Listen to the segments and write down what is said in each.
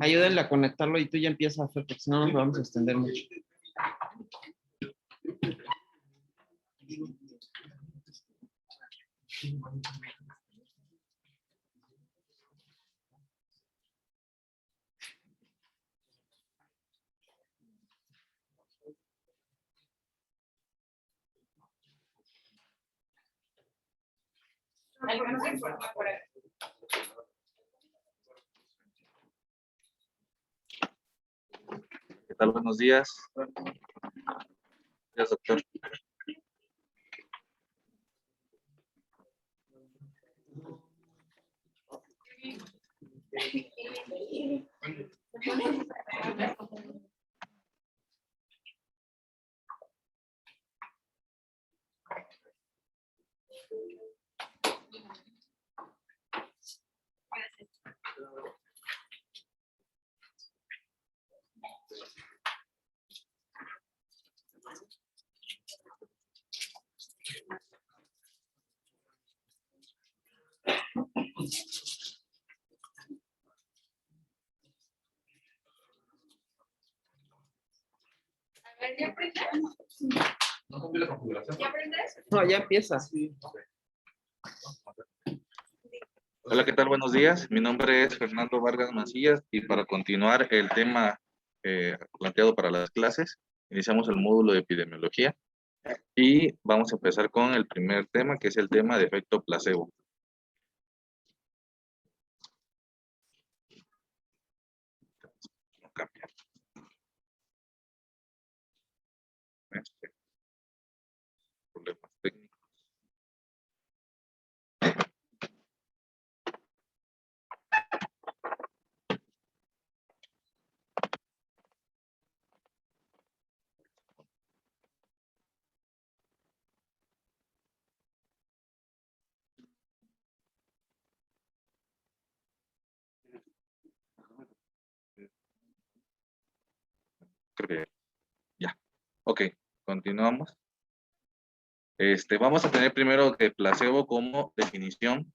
Ayúdenle a conectarlo y tú ya empiezas a hacer, porque si no nos vamos a extender mucho. ¿Qué tal? Buenos días. Buenos días, doctor. ¿Ya aprendes? ¿No cambió la configuración? ¿Ya aprendes? No, ya empieza. Hola, ¿qué tal? Buenos días. Mi nombre es Fernando Vargas Macías y para continuar el tema planteado para las clases, iniciamos el módulo de epidemiología y vamos a empezar con el primer tema, que es el tema de efecto placebo. No cambia. Problemas técnicos. Creo que ya. Ok, continuamos. Vamos a tener primero de placebo como definición.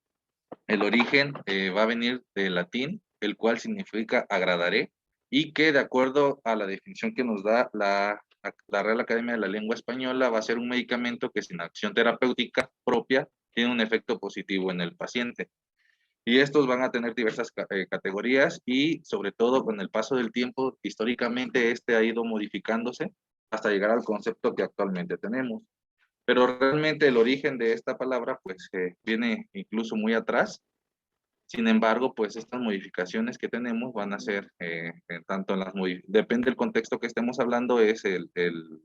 El origen va a venir del latín, el cual significa agradaré, y que de acuerdo a la definición que nos da la Real Academia de la Lengua Española, va a ser un medicamento que sin acción terapéutica propia tiene un efecto positivo en el paciente. Y estos van a tener diversas categorías y sobre todo con el paso del tiempo, históricamente ha ido modificándose hasta llegar al concepto que actualmente tenemos. Pero realmente el origen de esta palabra pues viene incluso muy atrás. Sin embargo, pues estas modificaciones que tenemos van a ser, tanto en depende del contexto que estemos hablando, es el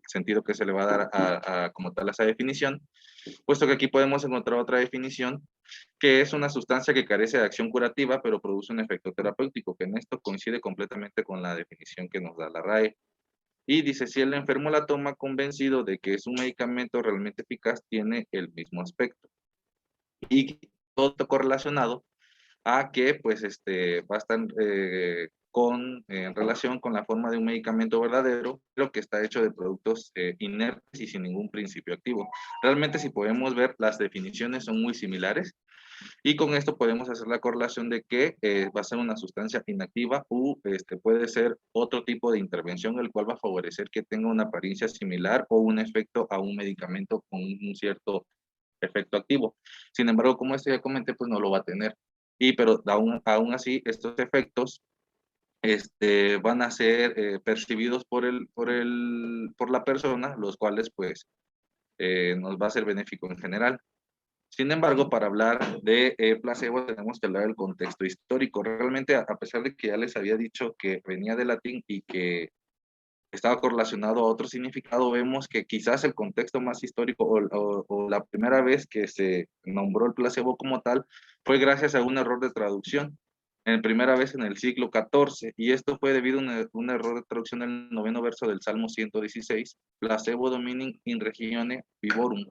sentido que se le va a dar como tal a esa definición, puesto que aquí podemos encontrar otra definición, que es una sustancia que carece de acción curativa, pero produce un efecto terapéutico, que en esto coincide completamente con la definición que nos da la RAE. Y dice, si el enfermo la toma convencido de que es un medicamento realmente eficaz, tiene el mismo aspecto. Y todo correlacionado a que pues va a estar en relación con la forma de un medicamento verdadero, pero que está hecho de productos inertes y sin ningún principio activo. Realmente, si podemos ver, las definiciones son muy similares y con esto podemos hacer la correlación de que va a ser una sustancia inactiva o puede ser otro tipo de intervención el cual va a favorecer que tenga una apariencia similar o un efecto a un medicamento con un cierto efecto activo. Sin embargo, como ya comenté, pues no lo va a tener. Pero aún así, estos efectos van a ser percibidos por la persona, los cuales pues nos va a ser benéfico en general. Sin embargo, para hablar de placebo tenemos que hablar del contexto histórico. Realmente, a pesar de que ya les había dicho que venía del latín y que estaba correlacionado a otro significado, vemos que quizás el contexto más histórico o la primera vez que se nombró el placebo como tal fue gracias a un error de traducción. En primera vez en el siglo XIV, y esto fue debido a un error de traducción del 9º verso del Salmo 116, placebo domini in regione vivorum,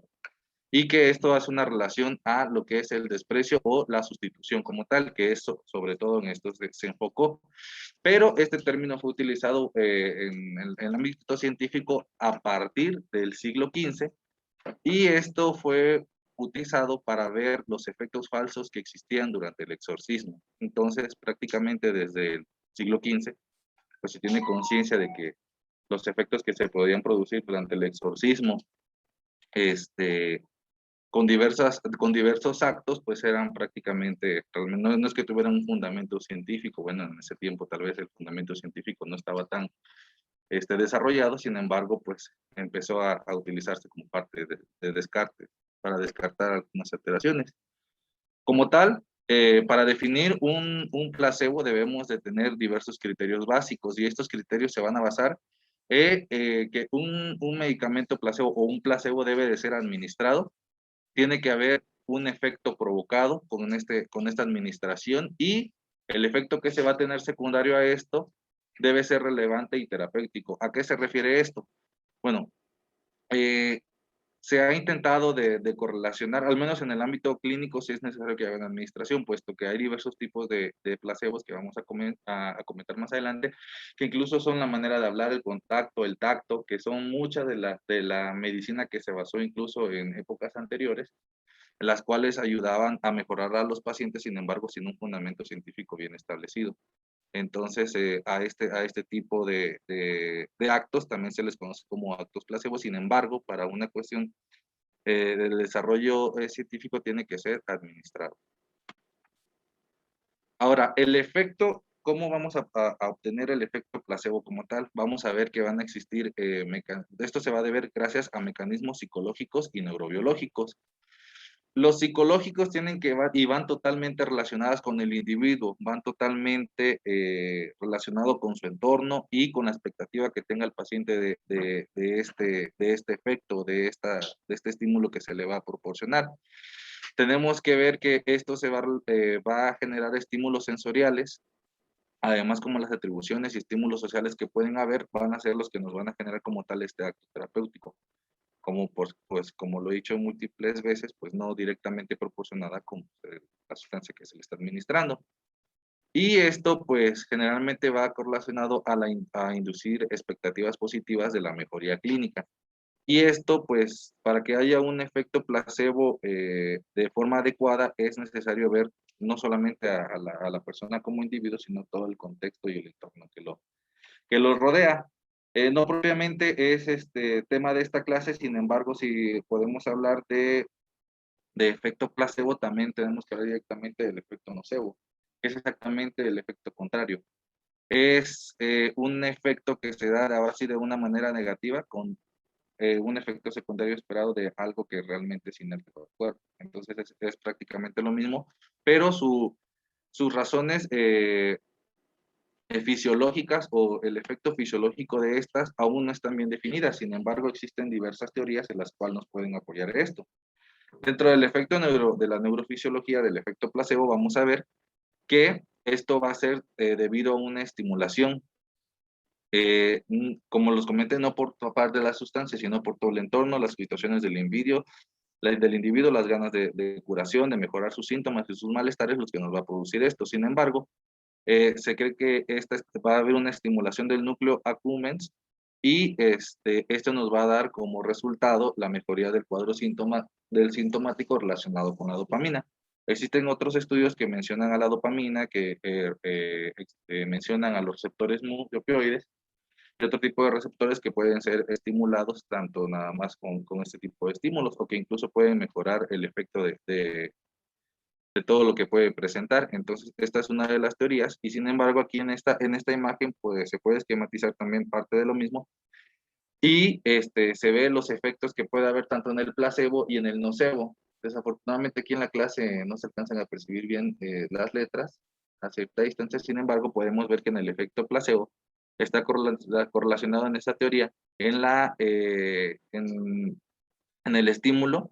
y que esto hace una relación a lo que es el desprecio o la sustitución como tal, que eso, sobre todo en esto se enfocó. Pero este término fue utilizado en el ámbito científico a partir del siglo XV, y esto fue utilizado para ver los efectos falsos que existían durante el exorcismo. Entonces, prácticamente desde el siglo XV, pues se tiene conciencia de que los efectos que se podían producir durante el exorcismo, con diversos actos, pues eran prácticamente, no es que tuvieran un fundamento científico. Bueno, en ese tiempo tal vez el fundamento científico no estaba tan desarrollado, sin embargo, pues empezó a utilizarse como parte de descarte, para descartar algunas alteraciones. Como tal, para definir un placebo debemos de tener diversos criterios básicos, y estos criterios se van a basar que un medicamento placebo o un placebo debe de ser administrado. Tiene que haber un efecto provocado con esta administración, y el efecto que se va a tener secundario a esto debe ser relevante y terapéutico. ¿A qué se refiere esto? Bueno, se ha intentado de correlacionar, al menos en el ámbito clínico, si es necesario que haya una administración, puesto que hay diversos tipos de placebos que vamos a comentar más adelante, que incluso son la manera de hablar, el contacto, el tacto, que son mucha de la medicina que se basó incluso en épocas anteriores, las cuales ayudaban a mejorar a los pacientes, sin embargo, sin un fundamento científico bien establecido. Entonces, a este tipo de actos también se les conoce como actos placebo. Sin embargo, para una cuestión del desarrollo científico tiene que ser administrado. Ahora, el efecto, ¿cómo vamos a obtener el efecto placebo como tal? Vamos a ver que van a existir, esto se va a deber gracias a mecanismos psicológicos y neurobiológicos. Los psicológicos tienen que y van totalmente relacionadas con el individuo, van totalmente relacionados con su entorno y con la expectativa que tenga el paciente de este efecto, de este estímulo que se le va a proporcionar. Tenemos que ver que esto va a generar estímulos sensoriales, además como las atribuciones y estímulos sociales que pueden haber van a ser los que nos van a generar como tal este acto terapéutico, como lo he dicho múltiples veces, pues no directamente proporcionada con la sustancia que se le está administrando. Y esto pues generalmente va correlacionado a inducir expectativas positivas de la mejoría clínica. Y esto pues para que haya un efecto placebo de forma adecuada es necesario ver no solamente a la persona como individuo, sino todo el contexto y el entorno que lo rodea. No propiamente es tema de esta clase, sin embargo, si podemos hablar de efecto placebo, también tenemos que hablar directamente del efecto nocebo, que es exactamente el efecto contrario. Es un efecto que se da ahora sí de una manera negativa, con un efecto secundario esperado de algo que realmente es inerte para el cuerpo. Entonces es prácticamente lo mismo, pero sus razones fisiológicas o el efecto fisiológico de estas aún no están bien definidas. Sin embargo, existen diversas teorías en las cuales nos pueden apoyar esto. Dentro del efecto de la neurofisiología del efecto placebo, vamos a ver que esto va a ser debido a una estimulación, como los comenté, no por parte de la sustancia, sino por todo el entorno, las situaciones del individuo, las ganas de curación, de mejorar sus síntomas y sus malestares, los que nos va a producir esto. Sin embargo, se cree que va a haber una estimulación del núcleo accumbens, y esto nos va a dar como resultado la mejoría del cuadro del sintomático relacionado con la dopamina. Existen otros estudios que mencionan a la dopamina, que mencionan a los receptores mu de opioides y otro tipo de receptores que pueden ser estimulados tanto nada más con este tipo de estímulos, o que incluso pueden mejorar el efecto del de todo lo que puede presentar. Entonces, esta es una de las teorías, y sin embargo, aquí en esta imagen, pues se puede esquematizar también parte de lo mismo, y se ve los efectos que puede haber tanto en el placebo y en el nocebo. Desafortunadamente aquí en la clase no se alcanzan a percibir bien las letras a cierta distancia, sin embargo, podemos ver que en el efecto placebo está correlacionado en esta teoría en el estímulo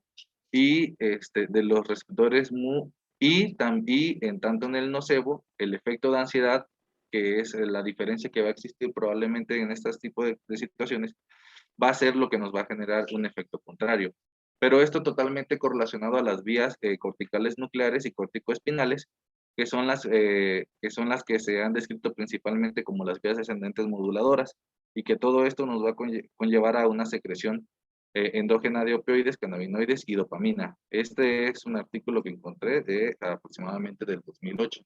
y de los receptores mu, y también tanto en el nocebo, el efecto de ansiedad, que es la diferencia que va a existir probablemente en este tipo de situaciones, va a ser lo que nos va a generar un efecto contrario. Pero esto totalmente correlacionado a las vías corticales nucleares y corticoespinales, que son las que se han descrito principalmente como las vías descendentes moduladoras, y que todo esto nos va a conllevar a una secreción endógena de opioides, cannabinoides y dopamina. Este es un artículo que encontré de aproximadamente del 2008.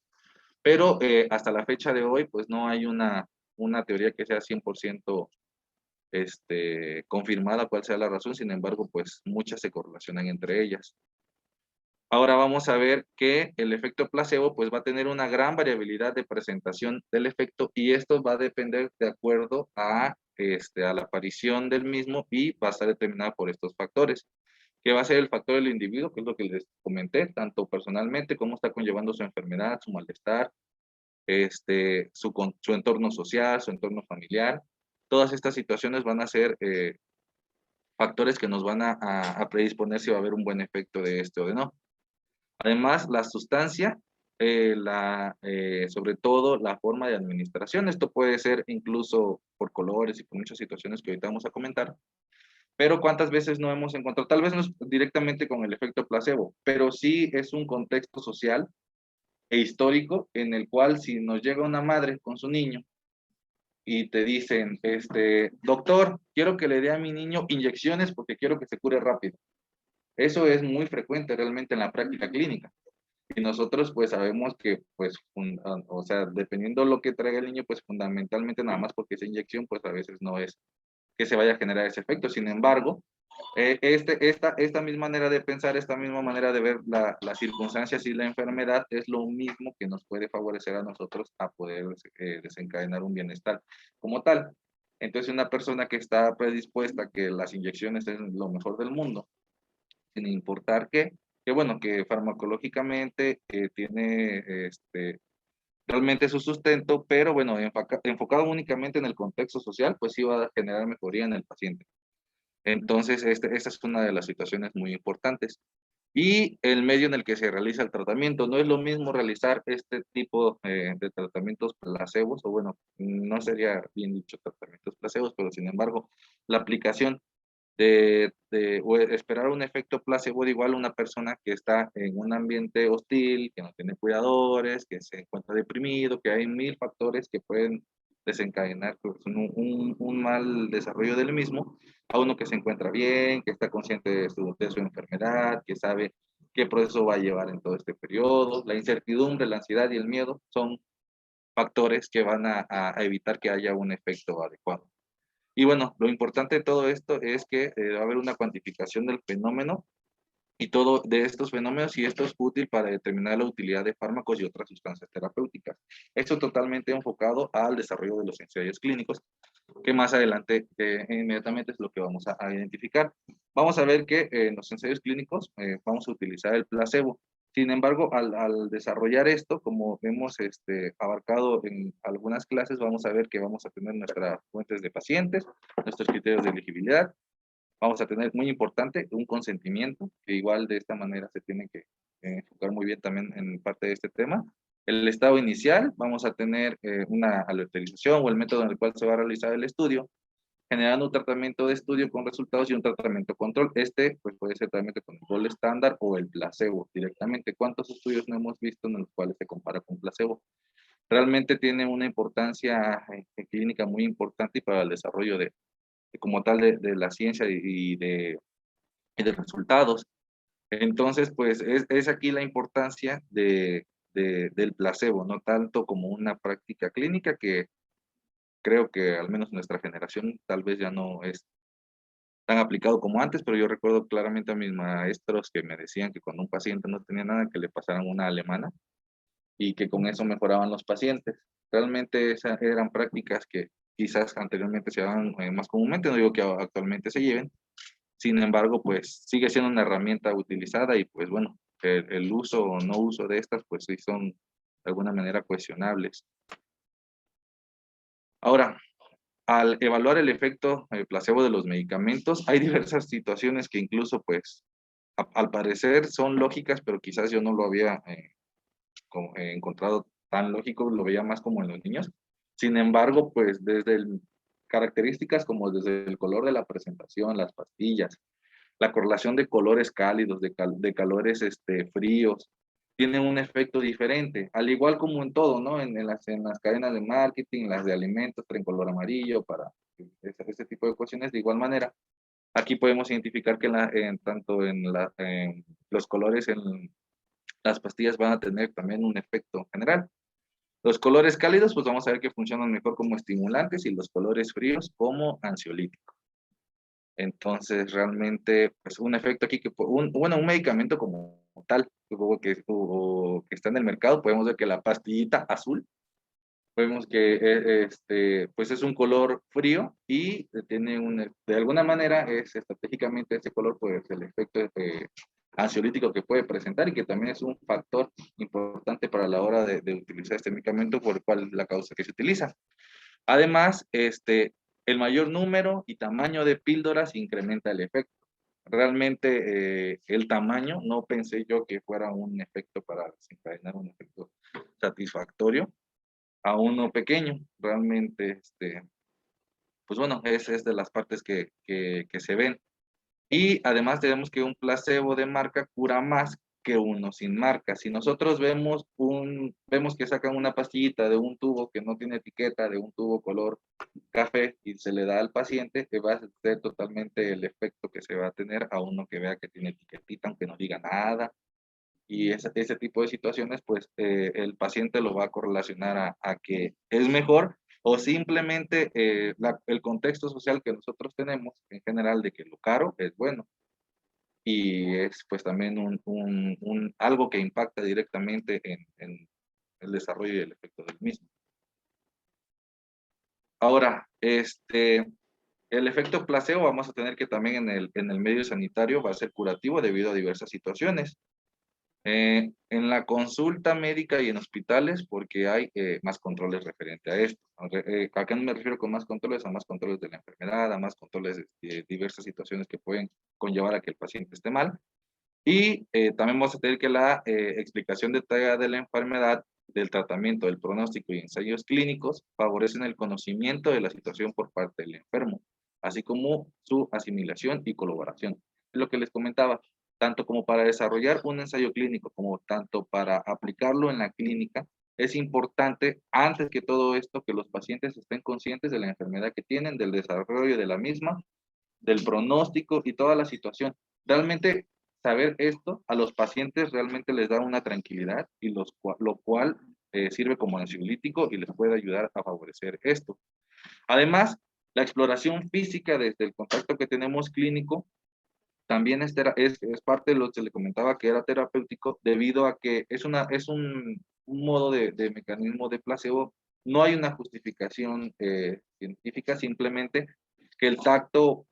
Pero hasta la fecha de hoy, pues no hay una teoría que sea 100% confirmada cuál sea la razón, sin embargo, pues muchas se correlacionan entre ellas. Ahora vamos a ver que el efecto placebo pues va a tener una gran variabilidad de presentación del efecto, y esto va a depender de acuerdo a la aparición del mismo, y va a estar determinada por estos factores, que va a ser el factor del individuo, que es lo que les comenté, tanto personalmente, cómo está conllevando su enfermedad, su malestar, su entorno social, su entorno familiar. Todas estas situaciones van a ser factores que nos van a predisponer si va a haber un buen efecto de o de no. Además, la sustancia, sobre todo la forma de administración. Esto puede ser incluso por colores y por muchas situaciones que ahorita vamos a comentar. Pero ¿cuántas veces no hemos encontrado? Tal vez no es directamente con el efecto placebo, pero sí es un contexto social e histórico en el cual, si nos llega una madre con su niño y te dicen, doctor, quiero que le dé a mi niño inyecciones porque quiero que se cure rápido. Eso es muy frecuente realmente en la práctica clínica. Y nosotros pues sabemos que pues, o sea, dependiendo de lo que traiga el niño, pues fundamentalmente nada más porque esa inyección pues a veces no es que se vaya a generar ese efecto. Sin embargo, esta misma manera de pensar, esta misma manera de ver las circunstancias y la enfermedad es lo mismo que nos puede favorecer a nosotros a poder desencadenar un bienestar como tal. Entonces, una persona que está predispuesta a que las inyecciones es lo mejor del mundo, sin importar que bueno, que farmacológicamente tiene realmente su sustento, pero bueno, enfocado únicamente en el contexto social, pues sí va a generar mejoría en el paciente. Entonces, esta es una de las situaciones muy importantes. Y el medio en el que se realiza el tratamiento. No es lo mismo realizar este tipo de tratamientos placebos, o bueno, no sería bien dicho tratamientos placebos, pero sin embargo, la aplicación o esperar un efecto placebo de igual a una persona que está en un ambiente hostil, que no tiene cuidadores, que se encuentra deprimido, que hay 1000 factores que pueden desencadenar pues, un mal desarrollo del mismo, a uno que se encuentra bien, que está consciente de su enfermedad, que sabe qué proceso va a llevar en todo este periodo. La incertidumbre, la ansiedad y el miedo son factores que van a evitar que haya un efecto adecuado. Y bueno, lo importante de todo esto es que va a haber una cuantificación del fenómeno y todo de estos fenómenos, y esto es útil para determinar la utilidad de fármacos y otras sustancias terapéuticas. Esto totalmente enfocado al desarrollo de los ensayos clínicos, que más adelante inmediatamente es lo que vamos a identificar. Vamos a ver que en los ensayos clínicos vamos a utilizar el placebo. Sin embargo, al desarrollar esto, como hemos abarcado en algunas clases, vamos a ver que vamos a tener nuestras fuentes de pacientes, nuestros criterios de elegibilidad, vamos a tener muy importante un consentimiento, que igual de esta manera se tiene que enfocar muy bien también en parte de este tema. El estado inicial, vamos a tener una aleatorización o el método en el cual se va a realizar el estudio, generando un tratamiento de estudio con resultados y un tratamiento control. Pues puede ser tratamiento con el gol estándar o el placebo directamente. ¿Cuántos estudios no hemos visto en los cuales se compara con placebo? Realmente tiene una importancia clínica muy importante y para el desarrollo como tal de la ciencia y de resultados. Entonces, pues es aquí la importancia del placebo, no tanto como una práctica clínica, que creo que al menos nuestra generación tal vez ya no es tan aplicado como antes, pero yo recuerdo claramente a mis maestros que me decían que cuando un paciente no tenía nada, que le pasaran una alemana y que con eso mejoraban los pacientes. Realmente esas eran prácticas que quizás anteriormente se daban más comúnmente, no digo que actualmente se lleven, sin embargo, pues sigue siendo una herramienta utilizada y pues bueno, el uso o no uso de estas, pues sí son de alguna manera cuestionables. Ahora, al evaluar el efecto placebo de los medicamentos, hay diversas situaciones que incluso pues al parecer son lógicas, pero quizás yo no lo había encontrado tan lógico, lo veía más como en los niños. Sin embargo, pues desde características como desde el color de la presentación, las pastillas, la correlación de colores cálidos, de calores fríos, tiene un efecto diferente, al igual como en todo, ¿no? En las cadenas de marketing, las de alimentos, traen color amarillo para ese tipo de cuestiones. De igual manera, aquí podemos identificar que tanto en los colores en las pastillas van a tener también un efecto general. Los colores cálidos, pues vamos a ver que funcionan mejor como estimulantes y los colores fríos como ansiolíticos. Entonces, realmente, pues un efecto aquí bueno, un medicamento como tal, que está en el mercado, podemos ver que la pastillita azul, vemos que pues es un color frío y de alguna manera es estratégicamente ese color, pues el efecto ansiolítico que puede presentar y que también es un factor importante para la hora de utilizar este medicamento, por el cual la causa que se utiliza. Además, el mayor número y tamaño de píldoras incrementa el efecto. Realmente el tamaño, no pensé yo que fuera un efecto para desencadenar un efecto satisfactorio a uno pequeño. Realmente, pues bueno, es de las partes que se ven. Y además tenemos que un placebo de marca cura más que uno sin marca. Si nosotros vemos que sacan una pastillita de un tubo que no tiene etiqueta, de un tubo color café y se le da al paciente, que va a ser totalmente el efecto que se va a tener a uno que vea que tiene etiquetita, aunque no diga nada. Y ese tipo de situaciones, pues el paciente lo va a correlacionar a que es mejor o simplemente el contexto social que nosotros tenemos en general de que lo caro es bueno y es pues también algo que impacta directamente en el desarrollo y el efecto del mismo. Ahora, el efecto placebo vamos a tener que también en el medio sanitario va a ser curativo debido a diversas situaciones. En la consulta médica y en hospitales, porque hay más controles referente a esto. ¿A qué me refiero con más controles? A más controles de la enfermedad, a más controles de diversas situaciones que pueden conllevar a que el paciente esté mal. Y también vamos a tener que la explicación detallada de la enfermedad, del tratamiento, del pronóstico y ensayos clínicos favorecen el conocimiento de la situación por parte del enfermo, así como su asimilación y colaboración. Es lo que les comentaba, tanto como para desarrollar un ensayo clínico, como tanto para aplicarlo en la clínica, es importante, antes que todo esto, que los pacientes estén conscientes de la enfermedad que tienen, del desarrollo de la misma, del pronóstico y toda la situación. Realmente saber esto a los pacientes realmente les da una tranquilidad y lo cual sirve como ansiolítico y les puede ayudar a favorecer esto. Además, la exploración física desde el contacto que tenemos clínico también es parte de lo que le comentaba que era terapéutico debido a que es un modo de mecanismo de placebo. No hay una justificación científica, simplemente que el tacto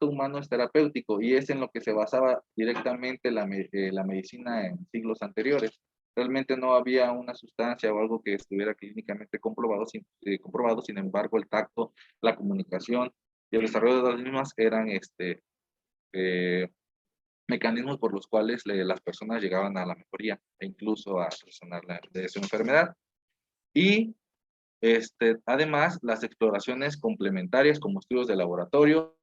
humano es terapéutico y es en lo que se basaba directamente la medicina en siglos anteriores. Realmente no había una sustancia o algo que estuviera clínicamente comprobado, sin embargo el tacto, la comunicación y el desarrollo de las mismas eran mecanismos por los cuales las personas llegaban a la mejoría e incluso a solucionar de su enfermedad. Y además las exploraciones complementarias como estudios de laboratorio,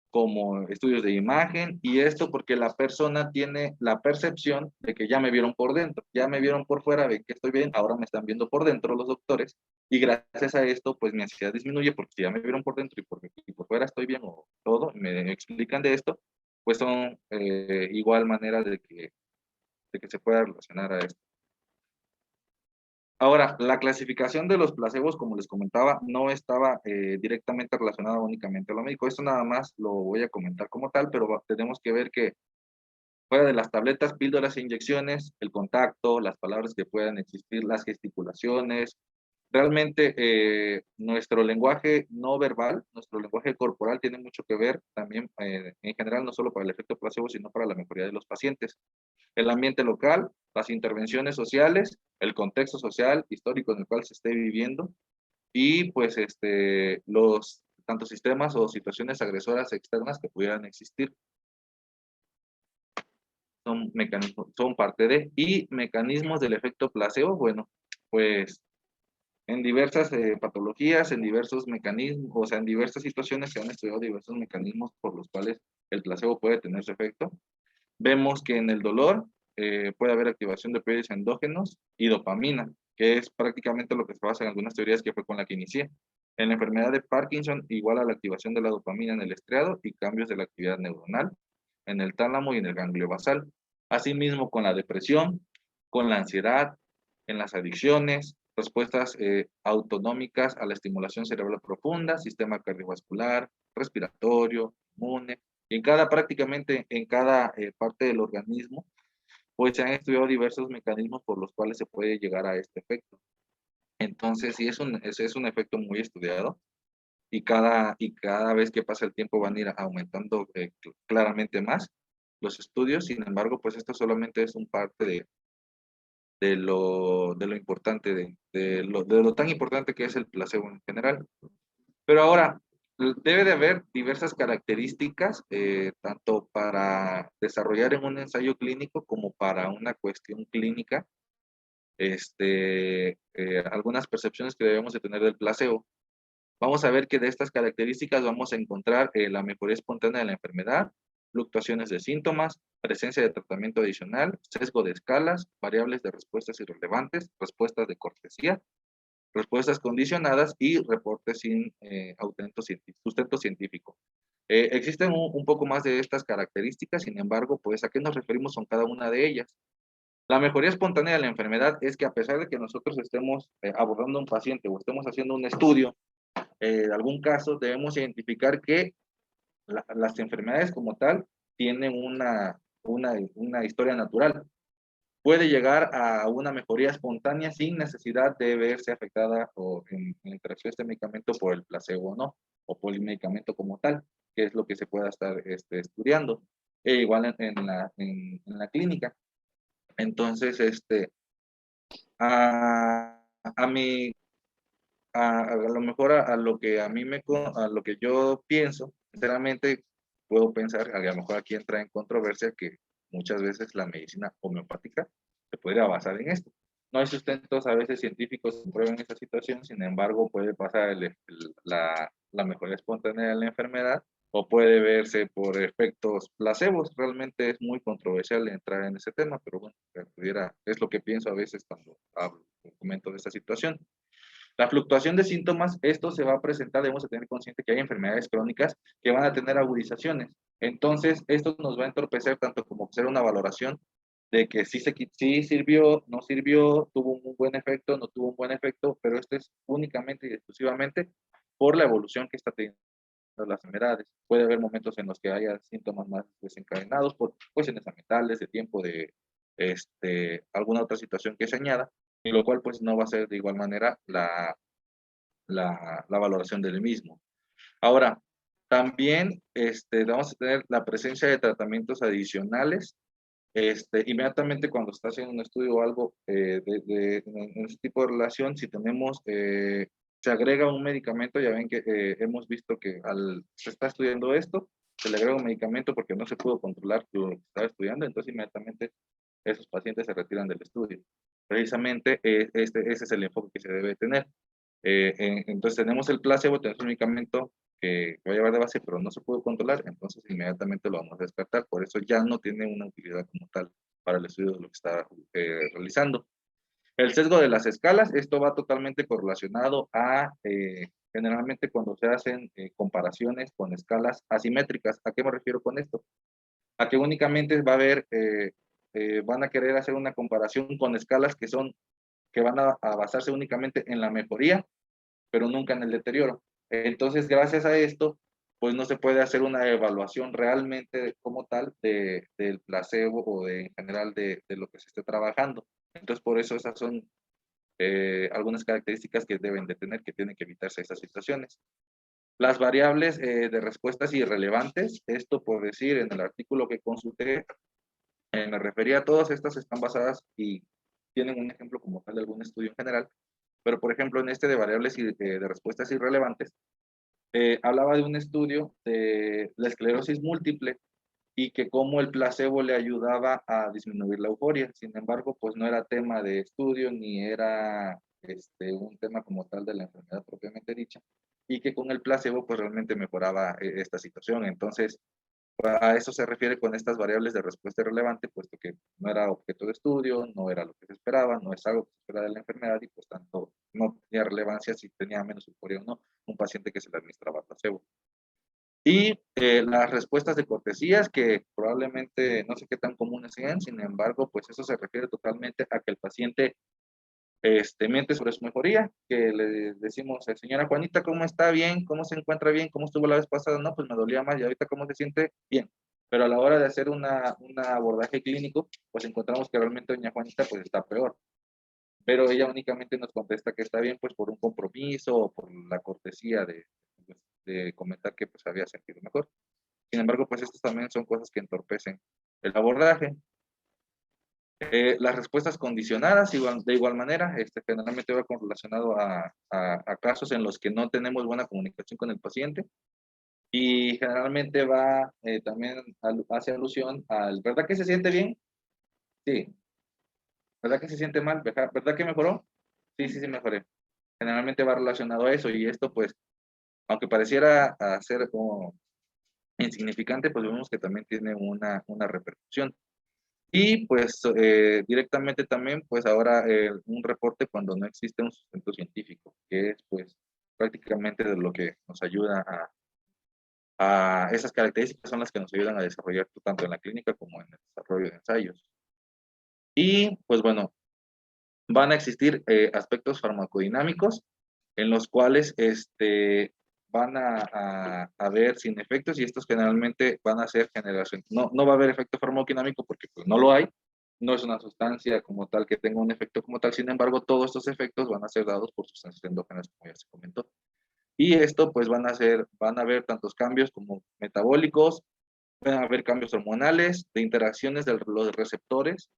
como estudios de imagen, y esto porque la persona tiene la percepción de que ya me vieron por dentro, ya me vieron por fuera, ven que estoy bien, ahora me están viendo por dentro los doctores, y gracias a esto, pues mi ansiedad disminuye, porque si ya me vieron por dentro y por fuera estoy bien o todo, me explican de esto, pues son igual manera de que se pueda relacionar a esto. Ahora, la clasificación de los placebos, como les comentaba, no estaba directamente relacionada únicamente a lo médico. Esto nada más lo voy a comentar como tal, pero tenemos que ver que fuera de las tabletas, píldoras e inyecciones, el contacto, las palabras que puedan existir, las gesticulaciones, realmente nuestro lenguaje no verbal, nuestro lenguaje corporal tiene mucho que ver también en general, no solo para el efecto placebo, sino para la mejoría de los pacientes. El ambiente local, las intervenciones sociales, el contexto social, histórico en el cual se esté viviendo y pues los tanto sistemas o situaciones agresoras externas que pudieran existir. Son mecanismos, son parte de, y mecanismos del efecto placebo, bueno, pues en diversas patologías, en diversos mecanismos, o sea, en diversas situaciones se han estudiado diversos mecanismos por los cuales el placebo puede tener su efecto. Vemos que en el dolor puede haber activación de opioides endógenos y dopamina, que es prácticamente lo que se basa en algunas teorías que fue con la que inicié. En la enfermedad de Parkinson, igual a la activación de la dopamina en el estriado y cambios de la actividad neuronal en el tálamo y en el ganglio basal. Asimismo, con la depresión, con la ansiedad, en las adicciones, respuestas autonómicas a la estimulación cerebral profunda, sistema cardiovascular, respiratorio, inmune, y prácticamente en cada parte del organismo, pues se han estudiado diversos mecanismos por los cuales se puede llegar a este efecto. Entonces, sí, ese es un efecto muy estudiado y cada vez que pasa el tiempo van a ir aumentando claramente más los estudios. Sin embargo, pues esto solamente es un parte de lo importante, de lo tan importante que es el placebo en general. Pero ahora, debe de haber diversas características, tanto para desarrollar en un ensayo clínico como para una cuestión clínica, algunas percepciones que debemos de tener del placebo. Vamos a ver que de estas características vamos a encontrar la mejoría espontánea de la enfermedad, fluctuaciones de síntomas, presencia de tratamiento adicional, sesgo de escalas, variables de respuestas irrelevantes, respuestas de cortesía, respuestas condicionadas y reportes sin sustento científico. Existen un poco más de estas características, sin embargo, pues ¿a qué nos referimos con cada una de ellas? La mejoría espontánea de la enfermedad es que a pesar de que nosotros estemos abordando a un paciente o estemos haciendo un estudio de algún caso, debemos identificar que las enfermedades como tal tienen una historia natural. Puede llegar a una mejoría espontánea sin necesidad de verse afectada o en interacción este medicamento por el placebo o no, o por el medicamento como tal, que es lo que se pueda estar estudiando, igual en la clínica. Entonces, a mi a lo mejor a lo que a mí a lo que yo pienso, sinceramente puedo pensar, a lo mejor aquí entra en controversia que muchas veces la medicina homeopática se podría basar en esto. No hay sustentos a veces científicos que prueben esta situación, sin embargo puede pasar la mejoría espontánea de la enfermedad o puede verse por efectos placebos. Realmente es muy controversial entrar en ese tema, pero bueno, es lo que pienso a veces cuando hablo, comento de esta situación. La fluctuación de síntomas, esto se va a presentar, debemos de tener consciente que hay enfermedades crónicas que van a tener agudizaciones. Entonces, esto nos va a entorpecer tanto como hacer una valoración de que sí sirvió, no sirvió, tuvo un buen efecto, no tuvo un buen efecto, pero esto es únicamente y exclusivamente por la evolución que está teniendo las enfermedades. Puede haber momentos en los que haya síntomas más desencadenados por cuestiones ambientales, de tiempo, de alguna otra situación que se añada, y lo cual pues no va a ser de igual manera la valoración del mismo. Ahora, también vamos a tener la presencia de tratamientos adicionales. Inmediatamente cuando está haciendo un estudio o algo en ese tipo de relación, si tenemos, se agrega un medicamento, ya ven que hemos visto que se está estudiando esto, se le agrega un medicamento porque no se pudo controlar lo que estaba estudiando, entonces inmediatamente esos pacientes se retiran del estudio. Precisamente ese es el enfoque que se debe tener. Entonces tenemos el placebo, tenemos un medicamento que va a llevar de base, pero no se pudo controlar, entonces inmediatamente lo vamos a descartar. Por eso ya no tiene una utilidad como tal para el estudio de lo que está realizando. El sesgo de las escalas, esto va totalmente correlacionado a, generalmente cuando se hacen comparaciones con escalas asimétricas. ¿A qué me refiero con esto? A que únicamente va a haber, van a querer hacer una comparación con escalas que son que van a basarse únicamente en la mejoría, pero nunca en el deterioro. Entonces, gracias a esto, pues no se puede hacer una evaluación realmente como tal del placebo o en general de lo que se esté trabajando. Entonces, por eso esas son algunas características que deben de tener, que tienen que evitarse estas situaciones. Las variables de respuestas irrelevantes, esto por decir, en el artículo que consulté, me refería a todas estas, están basadas y tienen un ejemplo como tal de algún estudio en general, pero por ejemplo en este de variables de respuestas irrelevantes, hablaba de un estudio de la esclerosis múltiple y que cómo el placebo le ayudaba a disminuir la euforia. Sin embargo, pues no era tema de estudio ni era un tema como tal de la enfermedad propiamente dicha, y que con el placebo pues realmente mejoraba esta situación. Entonces, a eso se refiere con estas variables de respuesta irrelevante, puesto que no era objeto de estudio, no era lo que se esperaba, no es algo que se espera de la enfermedad y pues tanto no tenía relevancia si tenía menos euforia o no un paciente que se le administraba placebo. Y las respuestas de cortesías, que probablemente no sé qué tan comunes sean, sin embargo, pues eso se refiere totalmente a que el paciente miente sobre su mejoría, que le decimos, señora Juanita, ¿cómo está? Bien, ¿cómo se encuentra bien? ¿Cómo estuvo la vez pasada? No, pues me dolía más y ahorita ¿cómo se siente? Bien. Pero a la hora de hacer un abordaje clínico, pues encontramos que realmente doña Juanita pues está peor. Pero ella únicamente nos contesta que está bien pues por un compromiso o por la cortesía de comentar que pues había sentido mejor. Sin embargo, pues estas también son cosas que entorpecen el abordaje. Las respuestas condicionadas, de igual manera, generalmente va relacionado a casos en los que no tenemos buena comunicación con el paciente y generalmente va también hace alusión al, ¿verdad que se siente bien? Sí. ¿Verdad que se siente mal? ¿Verdad que mejoró? Sí, sí, sí, mejoré. Generalmente va relacionado a eso y esto pues, aunque pareciera ser como insignificante, pues vemos que también tiene una repercusión. Y pues directamente también, pues ahora un reporte cuando no existe un sustento científico, que es pues prácticamente de lo que nos ayuda a esas características son las que nos ayudan a desarrollar tanto en la clínica como en el desarrollo de ensayos. Y pues bueno, van a existir aspectos farmacodinámicos en los cuales van a ver sin efectos y estos generalmente van a ser generación. No va a haber efecto farmacodinámico porque pues no lo hay, no es una sustancia como tal que tenga un efecto como tal, sin embargo todos estos efectos van a ser dados por sustancias endógenas como ya se comentó. Y esto pues van a haber tantos cambios como metabólicos, van a haber cambios hormonales, de interacciones de los receptores,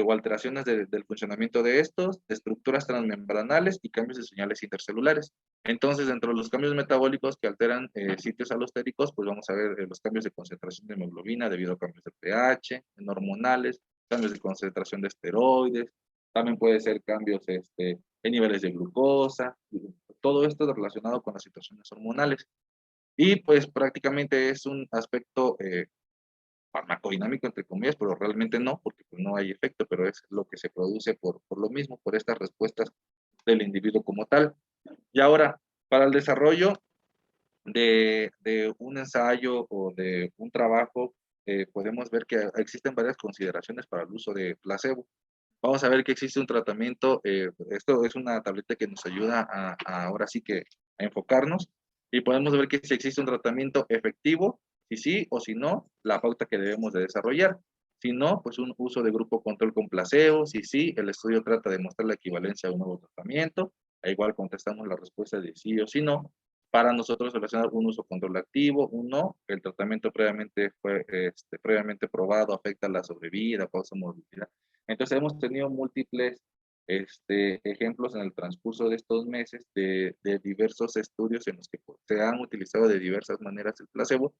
o alteraciones del funcionamiento de estos, de estructuras transmembranales y cambios de señales intercelulares. Entonces, dentro de los cambios metabólicos que alteran sitios alostéricos, pues vamos a ver los cambios de concentración de hemoglobina debido a cambios de pH, en hormonales, cambios de concentración de esteroides, también puede ser cambios en niveles de glucosa, todo esto relacionado con las situaciones hormonales. Y pues prácticamente es un aspecto farmacodinámico, entre comillas, pero realmente no, porque pues, no hay efecto, pero es lo que se produce por lo mismo, por estas respuestas del individuo como tal. Y ahora, para el desarrollo de un ensayo o de un trabajo, podemos ver que existen varias consideraciones para el uso de placebo. Vamos a ver que existe un tratamiento, esto es una tableta que nos ayuda ahora sí que a enfocarnos y podemos ver que si existe un tratamiento efectivo, si sí o si no, la pauta que debemos de desarrollar. Si no, pues un uso de grupo control con placebo, si sí, el estudio trata de mostrar la equivalencia a un nuevo tratamiento, e igual contestamos la respuesta de sí o si no. Para nosotros relacionar un uso control activo, un no, el tratamiento previamente previamente probado afecta la sobrevida, causa morbilidad. Entonces hemos tenido múltiples ejemplos en el transcurso de estos meses de diversos estudios en los que pues, se han utilizado de diversas maneras el placebo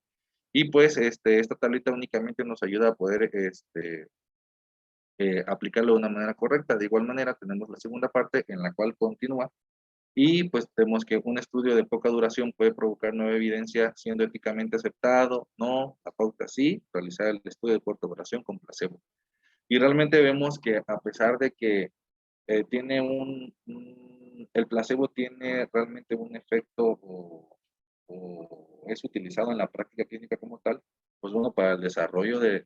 y pues esta tablita únicamente nos ayuda a poder aplicarlo de una manera correcta. De igual manera tenemos la segunda parte en la cual continúa y pues vemos que un estudio de poca duración puede provocar nueva evidencia siendo éticamente aceptado, no, la pauta sí, realizar el estudio de corta duración con placebo. Y realmente vemos que a pesar de que tiene el placebo tiene realmente un efecto o es utilizado en la práctica clínica como tal, pues bueno, para el desarrollo de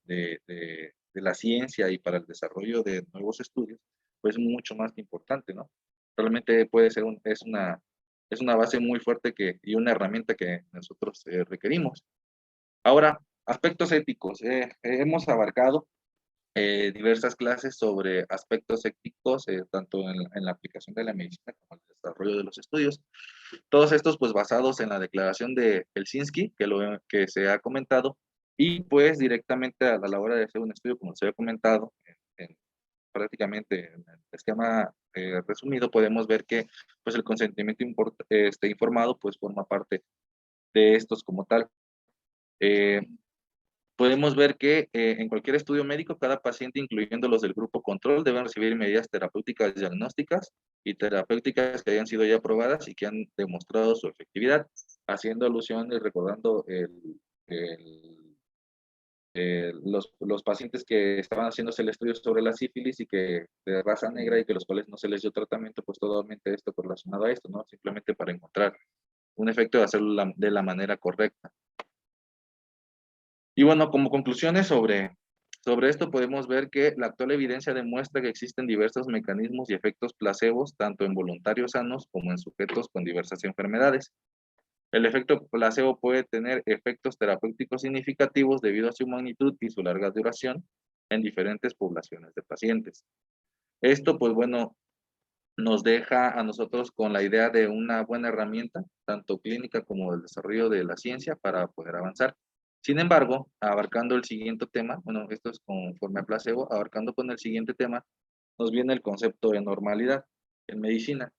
la ciencia y para el desarrollo de nuevos estudios, pues mucho más que importante, ¿no? Realmente puede ser es una base muy fuerte y una herramienta que nosotros requerimos. Ahora, aspectos éticos. Hemos abarcado diversas clases sobre aspectos éticos, tanto en la aplicación de la medicina como en el desarrollo de los estudios. Todos estos, pues, basados en la declaración de Helsinki, que se ha comentado, y pues directamente a la hora de hacer un estudio, como se ha comentado, prácticamente en el esquema resumido, podemos ver que pues el consentimiento informado pues forma parte de estos como tal. Podemos ver que en cualquier estudio médico, cada paciente, incluyendo los del grupo control, deben recibir medidas terapéuticas diagnósticas y terapéuticas que hayan sido ya aprobadas y que han demostrado su efectividad, haciendo alusión y recordando los pacientes que estaban haciéndose el estudio sobre la sífilis y que de raza negra y que los cuales no se les dio tratamiento, pues totalmente esto relacionado a esto, ¿no? Simplemente para encontrar un efecto de hacerlo de la manera correcta. Y bueno, como conclusiones sobre esto podemos ver que la actual evidencia demuestra que existen diversos mecanismos y efectos placebos, tanto en voluntarios sanos como en sujetos con diversas enfermedades. El efecto placebo puede tener efectos terapéuticos significativos debido a su magnitud y su larga duración en diferentes poblaciones de pacientes. Esto, pues bueno, nos deja a nosotros con la idea de una buena herramienta, tanto clínica como del desarrollo de la ciencia, para poder avanzar. Sin embargo, abarcando el siguiente tema, bueno, esto es conforme a placebo, abarcando con el siguiente tema, nos viene el concepto de normalidad en medicina.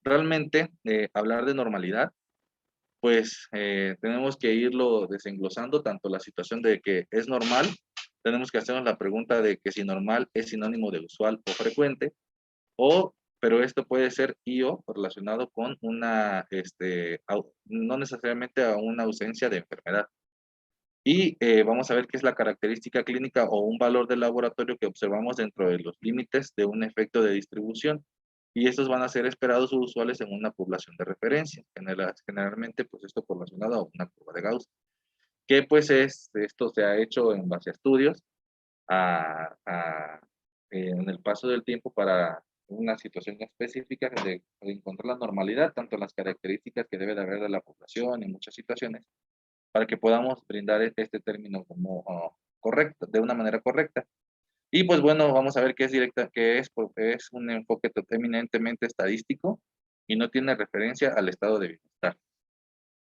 Realmente, hablar de normalidad, pues tenemos que irlo desenglosando, tanto la situación de que es normal, tenemos que hacernos la pregunta de que si normal es sinónimo de usual o frecuente, pero esto puede ser o relacionado con no necesariamente a una ausencia de enfermedad. Y vamos a ver qué es la característica clínica o un valor del laboratorio que observamos dentro de los límites de un efecto de distribución. Y estos van a ser esperados o usuales en una población de referencia. Generalmente, pues esto relacionado a una curva de Gauss. Que pues esto se ha hecho en base a estudios en el paso del tiempo para una situación específica de encontrar la normalidad, tanto en las características que debe de haber de la población en muchas situaciones, para que podamos brindar este término como correcto, de una manera correcta. Y pues bueno, vamos a ver qué es directa, porque es un enfoque eminentemente estadístico y no tiene referencia al estado de bienestar.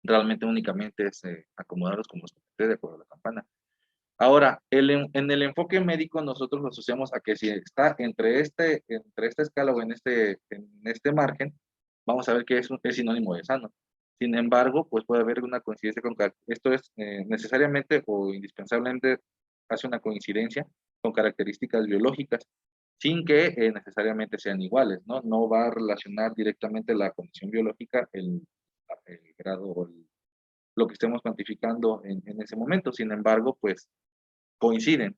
Realmente únicamente es acomodarlos como se de acuerdo a la campana. Ahora, en el enfoque médico nosotros lo asociamos a que si está entre esta escala o en este margen, vamos a ver que es sinónimo de sano. Sin embargo, pues puede haber una coincidencia con esto es necesariamente o indispensablemente hace una coincidencia con características biológicas, sin que necesariamente sean iguales, ¿no? No va a relacionar directamente la condición biológica, el grado o lo que estemos cuantificando en ese momento. Sin embargo, pues coinciden.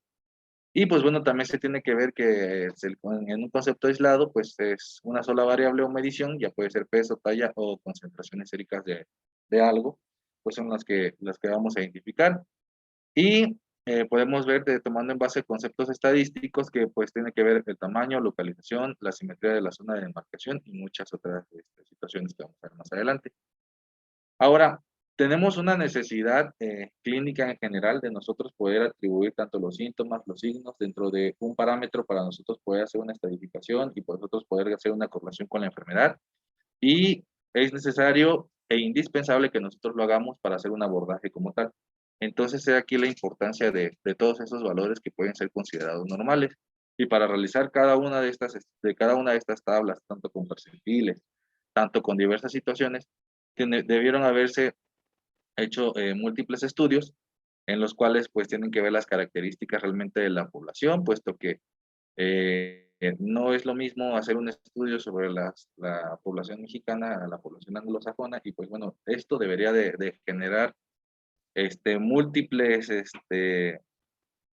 Y pues bueno, también se tiene que ver que en un concepto aislado, pues es una sola variable o medición, ya puede ser peso, talla o concentraciones séricas de algo, pues son las que vamos a identificar. Y podemos ver, tomando en base conceptos estadísticos, que pues tiene que ver el tamaño, localización, la simetría de la zona de demarcación y muchas otras situaciones que vamos a ver más adelante. Ahora, tenemos una necesidad clínica en general de nosotros poder atribuir tanto los síntomas, los signos dentro de un parámetro para nosotros poder hacer una estadificación y para nosotros poder hacer una correlación con la enfermedad. Y es necesario e indispensable que nosotros lo hagamos para hacer un abordaje como tal. Entonces, es aquí la importancia de todos esos valores que pueden ser considerados normales. Y para realizar cada una de estas tablas, tanto con percentiles, tanto con diversas situaciones, debieron haberse hecho múltiples estudios en los cuales pues tienen que ver las características realmente de la población, puesto que no es lo mismo hacer un estudio sobre la población mexicana a la población anglosajona, y pues bueno, esto debería de generar múltiples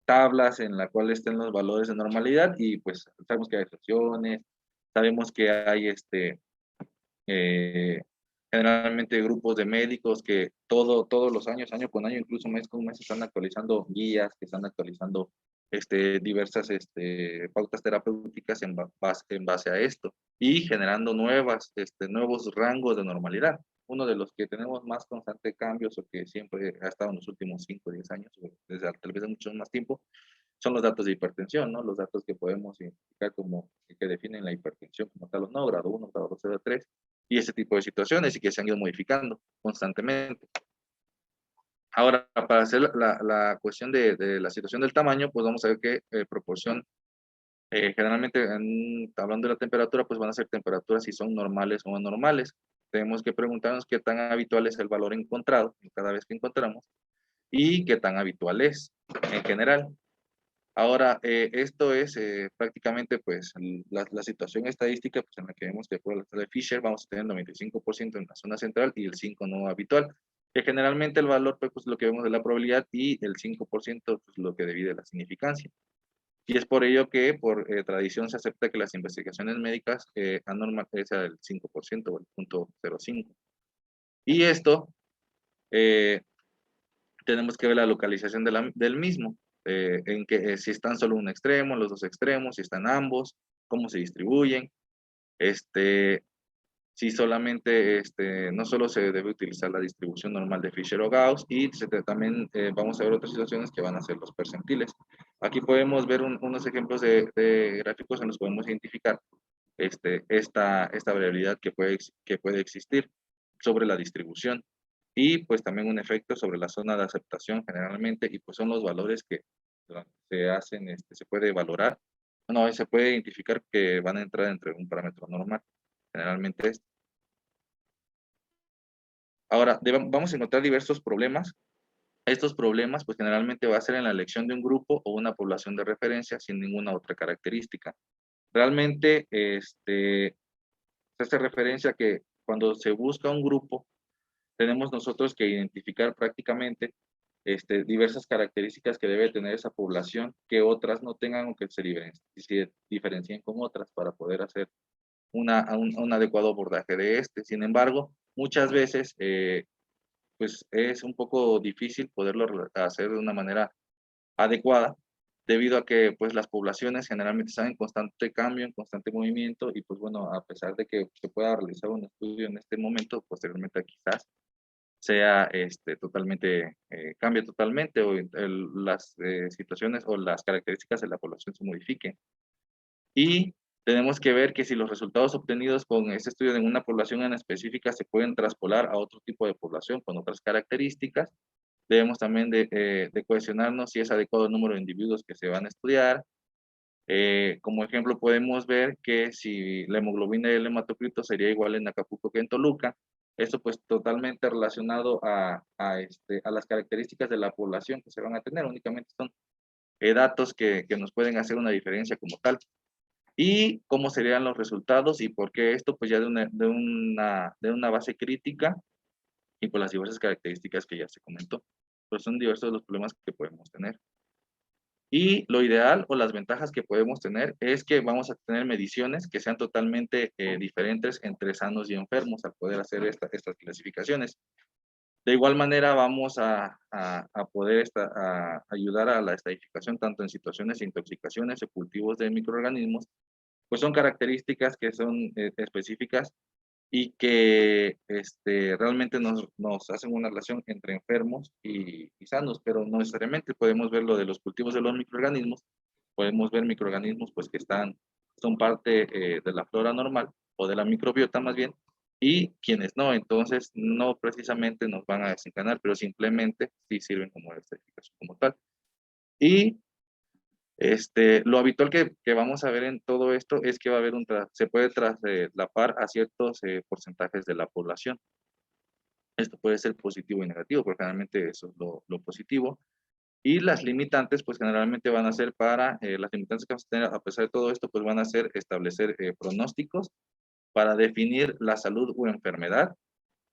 tablas en la cual estén los valores de normalidad, y pues sabemos que hay excepciones, sabemos que hay eh, generalmente grupos de médicos que todos los años, año con año, incluso mes con mes, están actualizando guías, que están actualizando diversas pautas terapéuticas en base a esto y generando nuevos rangos de normalidad. Uno de los que tenemos más constante cambios o que siempre ha estado en los últimos 5 o 10 años, o desde tal vez de mucho más tiempo, son los datos de hipertensión, ¿no? Los datos que podemos identificar como que definen la hipertensión como tal o no, grado 1, grado 2, grado 3, y ese tipo de situaciones y que se han ido modificando constantemente. Ahora, para hacer la cuestión de la situación del tamaño, pues vamos a ver que proporción, generalmente hablando de la temperatura, pues van a ser temperaturas si son normales o anormales. Tenemos que preguntarnos qué tan habitual es el valor encontrado cada vez que encontramos y qué tan habitual es en general. Ahora, esto es prácticamente pues la situación estadística pues, en la que vemos que por la de Fisher vamos a tener 95% en la zona central y el 5% no habitual, que generalmente el valor pues lo que vemos de la probabilidad y el 5% pues lo que divide la significancia. Y es por ello que por tradición se acepta que las investigaciones médicas anormal sea el 5% o el 0.05. Y esto tenemos que ver la localización del mismo, en que si están solo un extremo, los dos extremos, si están ambos, cómo se distribuyen, si solamente, no solo se debe utilizar la distribución normal de Fisher o Gauss, y también vamos a ver otras situaciones que van a ser los percentiles. Aquí podemos ver unos ejemplos de gráficos en los que podemos identificar esta variabilidad que puede existir sobre la distribución y pues también un efecto sobre la zona de aceptación generalmente y pues son los valores que se hacen, se puede valorar, no, se puede identificar que van a entrar entre un parámetro normal, generalmente es. Ahora, vamos a encontrar diversos problemas. Estos problemas pues generalmente va a ser en la elección de un grupo o una población de referencia sin ninguna otra característica. Realmente, se hace referencia a que cuando se busca un grupo, tenemos nosotros que identificar prácticamente diversas características que debe tener esa población que otras no tengan o que se diferencien con otras para poder hacer un adecuado abordaje de este. Sin embargo, muchas veces pues es un poco difícil poderlo hacer de una manera adecuada debido a que pues las poblaciones generalmente están en constante cambio, en constante movimiento y pues bueno, a pesar de que se pueda realizar un estudio en este momento, posteriormente quizás sea totalmente, cambie totalmente o las situaciones o las características de la población se modifiquen. Y tenemos que ver que si los resultados obtenidos con este estudio en una población en específica se pueden traspolar a otro tipo de población con otras características, debemos también de cuestionarnos si es adecuado el número de individuos que se van a estudiar. Como ejemplo, podemos ver que si la hemoglobina y el hematocrito sería igual en Acapulco que en Toluca, esto pues totalmente relacionado a las características de la población que se van a tener, únicamente son datos que nos pueden hacer una diferencia como tal. Y cómo serían los resultados y por qué esto, pues ya de una base crítica y por las diversas características que ya se comentó. Pues son diversos los problemas que podemos tener. Y lo ideal o las ventajas que podemos tener es que vamos a tener mediciones que sean totalmente diferentes entre sanos y enfermos al poder hacer estas clasificaciones. De igual manera vamos a poder ayudar a la estadificación tanto en situaciones de intoxicaciones o cultivos de microorganismos, pues son características que son específicas y que realmente nos hacen una relación entre enfermos y sanos, pero no necesariamente podemos ver lo de los cultivos de los microorganismos, podemos ver microorganismos pues que son parte de la flora normal o de la microbiota más bien, y quienes no, entonces no precisamente nos van a desencadenar, pero simplemente sí sirven como estadificación como tal. Y lo habitual que vamos a ver en todo esto es que va a haber se puede traslapar a ciertos porcentajes de la población. Esto puede ser positivo y negativo, pero generalmente eso es lo positivo. Y las limitantes, pues generalmente van a ser las limitantes que vamos a tener a pesar de todo esto, pues van a ser establecer pronósticos para definir la salud o enfermedad.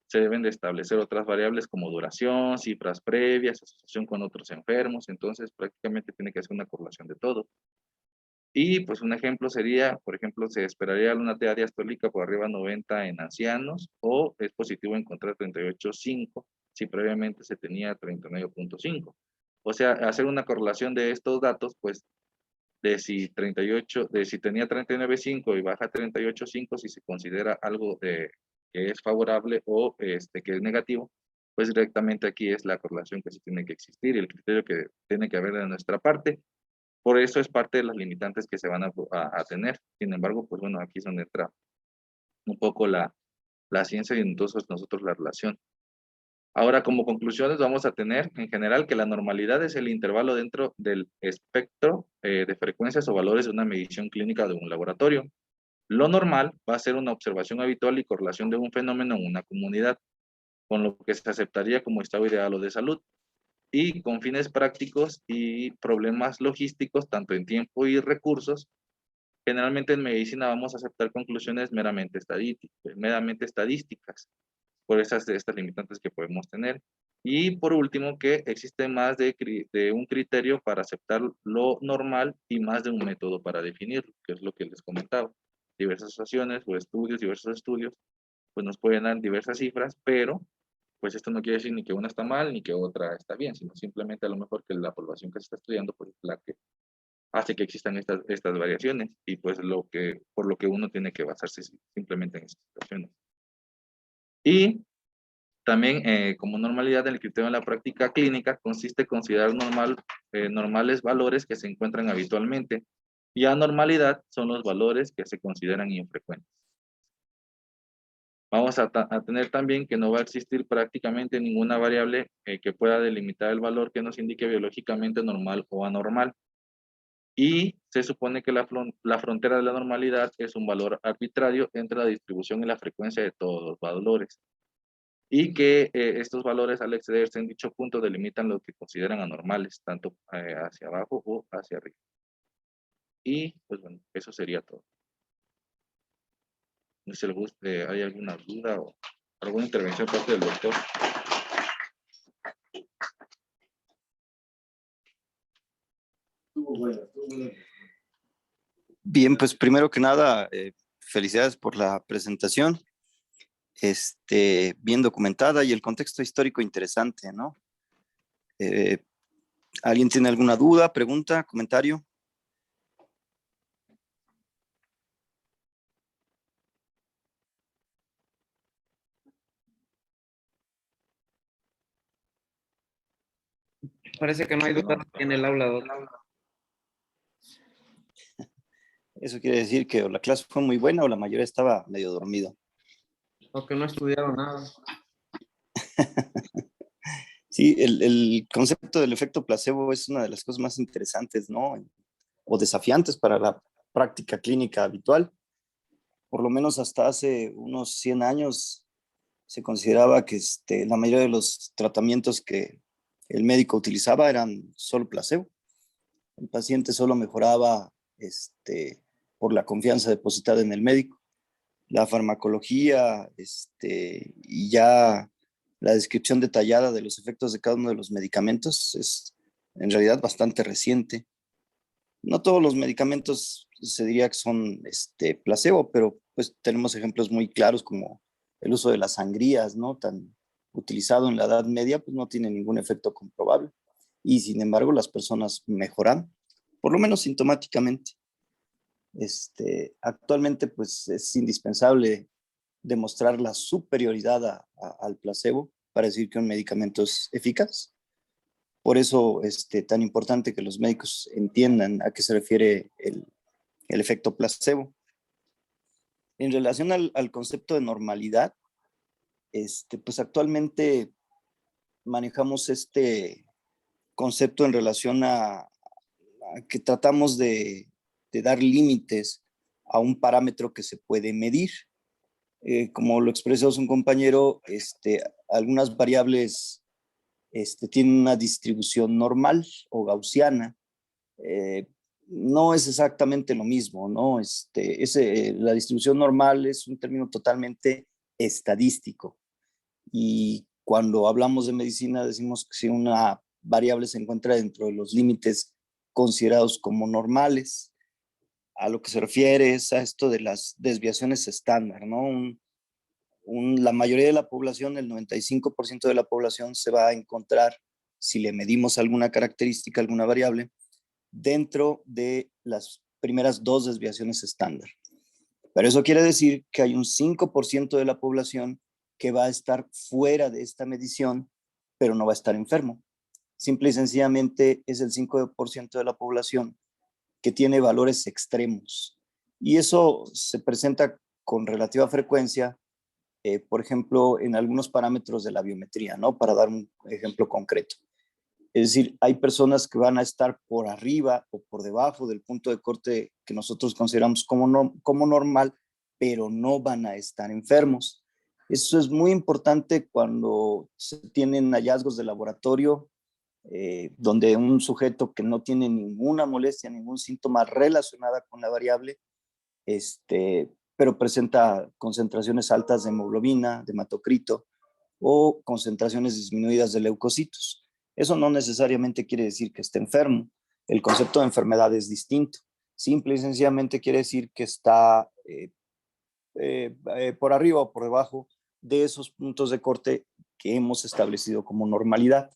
Se deben de establecer otras variables como duración, cifras previas, asociación con otros enfermos, entonces prácticamente tiene que ser una correlación de todo. Y pues un ejemplo sería, por ejemplo, se esperaría una TA diastólica por arriba de 90 en ancianos o es positivo encontrar 38.5 si previamente se tenía 39.5. O sea, hacer una correlación de estos datos, pues, de si tenía 39.5 y baja 38.5, si se considera algo que es favorable o que es negativo, pues directamente aquí es la correlación que se tiene que existir y el criterio que tiene que haber de nuestra parte. Por eso es parte de las limitantes que se van a tener. Sin embargo, pues bueno, aquí es donde entra un poco la ciencia y entonces nosotros la relación. Ahora, como conclusiones, vamos a tener en general que la normalidad es el intervalo dentro del espectro de frecuencias o valores de una medición clínica de un laboratorio. Lo normal va a ser una observación habitual y correlación de un fenómeno en una comunidad, con lo que se aceptaría como estado ideal o de salud. Y con fines prácticos y problemas logísticos, tanto en tiempo y recursos, generalmente en medicina vamos a aceptar conclusiones meramente estadísticas por estas limitantes que podemos tener. Y por último, que existe más de un criterio para aceptar lo normal y más de un método para definirlo, que es lo que les comentaba. Diversas asociaciones o estudios, diversos estudios, pues nos pueden dar diversas cifras, pero pues esto no quiere decir ni que una está mal ni que otra está bien, sino simplemente a lo mejor que la población que se está estudiando, pues es la que hace que existan estas variaciones y pues por lo que uno tiene que basarse simplemente en esas situaciones. Y también, como normalidad, el criterio en la práctica clínica consiste en considerar normales valores que se encuentran habitualmente, y anormalidad son los valores que se consideran infrecuentes. Vamos a tener también que no va a existir prácticamente ninguna variable que pueda delimitar el valor que nos indique biológicamente normal o anormal. Y se supone que la frontera de la normalidad es un valor arbitrario entre la distribución y la frecuencia de todos los valores. Y que estos valores al excederse en dicho punto delimitan lo que consideran anormales, tanto hacia abajo o hacia arriba. Y pues bueno, eso sería todo. No sé si hay alguna duda o alguna intervención por parte del doctor. Bien, pues primero que nada, felicidades por la presentación, bien documentada y el contexto histórico interesante, ¿no? ¿Alguien tiene alguna duda, pregunta, comentario? Parece que no hay duda en el aula, doctor. Eso quiere decir que o la clase fue muy buena o la mayoría estaba medio dormido. O que no estudiaron nada. Sí, el concepto del efecto placebo es una de las cosas más interesantes, ¿no? O desafiantes para la práctica clínica habitual. Por lo menos hasta hace unos 100 años se consideraba que la mayoría de los tratamientos que el médico utilizaba eran solo placebo. El paciente solo mejoraba por la confianza depositada en el médico. La farmacología y ya la descripción detallada de los efectos de cada uno de los medicamentos es en realidad bastante reciente. No todos los medicamentos se diría que son placebo, pero pues tenemos ejemplos muy claros como el uso de las sangrías, ¿no? Tan utilizado en la Edad Media, pues no tiene ningún efecto comprobable. Y sin embargo, las personas mejoran, por lo menos sintomáticamente. Actualmente, pues es indispensable demostrar la superioridad al placebo para decir que un medicamento es eficaz. Por eso es tan importante que los médicos entiendan a qué se refiere el efecto placebo. En relación al concepto de normalidad, pues actualmente manejamos este concepto en relación a que tratamos de dar límites a un parámetro que se puede medir. Como lo expresó un compañero, algunas variables tienen una distribución normal o gaussiana. No es exactamente lo mismo, ¿no? La distribución normal es un término totalmente estadístico. Y cuando hablamos de medicina decimos que si una variable se encuentra dentro de los límites considerados como normales, a lo que se refiere es a esto de las desviaciones estándar, ¿no? La mayoría de la población, el 95% de la población se va a encontrar si le medimos alguna característica, alguna variable, dentro de las primeras 2 desviaciones estándar. Pero eso quiere decir que hay un 5% de la población que va a estar fuera de esta medición, pero no va a estar enfermo. Simple y sencillamente es el 5% de la población que tiene valores extremos. Y eso se presenta con relativa frecuencia, por ejemplo, en algunos parámetros de la biometría, ¿no? Para dar un ejemplo concreto. Es decir, hay personas que van a estar por arriba o por debajo del punto de corte que nosotros consideramos como normal, pero no van a estar enfermos. Eso es muy importante cuando se tienen hallazgos de laboratorio, donde un sujeto que no tiene ninguna molestia, ningún síntoma relacionada con la variable, pero presenta concentraciones altas de hemoglobina, de hematocrito o concentraciones disminuidas de leucocitos. Eso no necesariamente quiere decir que esté enfermo. El concepto de enfermedad es distinto. Simple y sencillamente quiere decir que está por arriba o por debajo de esos puntos de corte que hemos establecido como normalidad.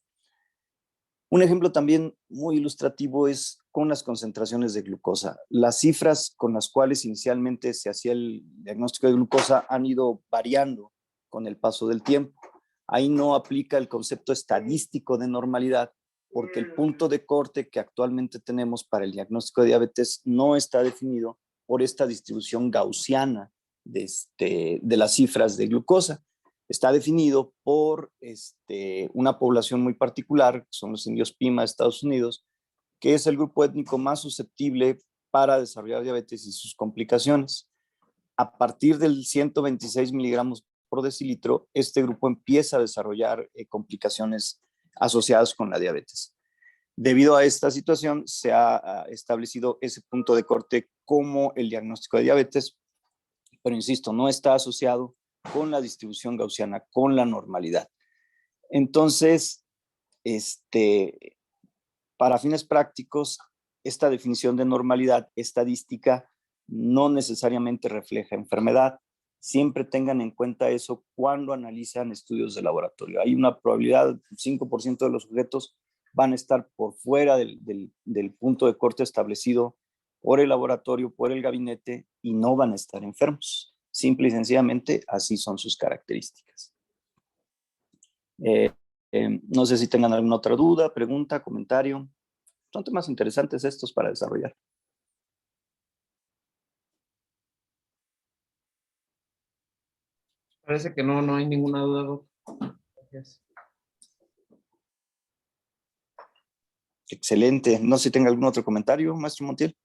Un ejemplo también muy ilustrativo es con las concentraciones de glucosa. Las cifras con las cuales inicialmente se hacía el diagnóstico de glucosa han ido variando con el paso del tiempo. Ahí no aplica el concepto estadístico de normalidad, porque el punto de corte que actualmente tenemos para el diagnóstico de diabetes no está definido por esta distribución gaussiana de las cifras de glucosa. Está definido por una población muy particular, que son los indios Pima de Estados Unidos, que es el grupo étnico más susceptible para desarrollar diabetes y sus complicaciones. A partir del 126 miligramos por decilitro, este grupo empieza a desarrollar complicaciones asociadas con la diabetes. Debido a esta situación, se ha establecido ese punto de corte como el diagnóstico de diabetes, pero insisto, no está asociado con la distribución gaussiana, con la normalidad. Entonces, para fines prácticos, esta definición de normalidad estadística no necesariamente refleja enfermedad. Siempre tengan en cuenta eso cuando analizan estudios de laboratorio. Hay una probabilidad, 5% de los sujetos van a estar por fuera del punto de corte establecido por el laboratorio, por el gabinete, y no van a estar enfermos. Simple y sencillamente, así son sus características. No sé si tengan alguna otra duda, pregunta, comentario. Son temas interesantes estos para desarrollar. Parece que no hay ninguna duda, Doc. Gracias. Excelente. No sé si tenga algún otro comentario, maestro Montiel.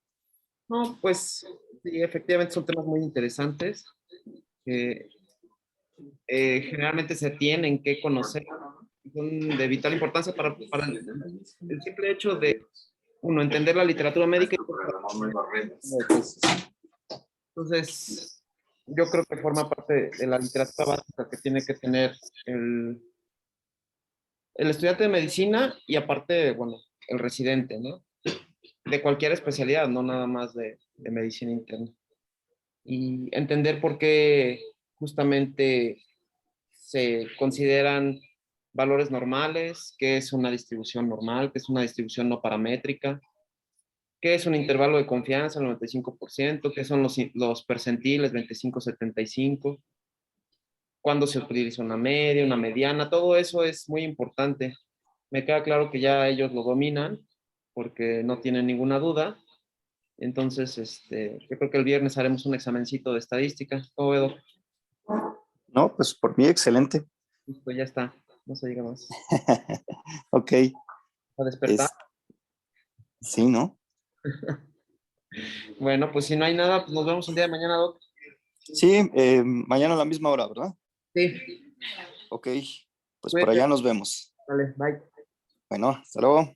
No, pues sí, efectivamente son temas muy interesantes que generalmente se tienen que conocer. Son de vital importancia para el simple hecho de, uno, entender la literatura médica. Entonces, yo creo que forma parte de la literatura básica que tiene que tener el estudiante de medicina y aparte, bueno, el residente, ¿no? De cualquier especialidad, no nada más de medicina interna. Y entender por qué justamente se consideran valores normales, qué es una distribución normal, qué es una distribución no paramétrica, qué es un intervalo de confianza, el 95%, qué son los percentiles, 25-75%, cuándo se utiliza una media, una mediana, todo eso es muy importante. Me queda claro que ya ellos lo dominan porque no tienen ninguna duda. Entonces, yo creo que el viernes haremos un examencito de estadística. ¿Cómo veo? No, pues por mí excelente. Listo, ya está. No se diga más. Ok. A despertar. Sí, ¿no? Bueno, pues si no hay nada, pues nos vemos el día de mañana, Doc. Sí, mañana a la misma hora, ¿verdad? Sí. Ok, pues por Cuídate. allá nos vemos. Vale, bye. Bueno, hasta luego.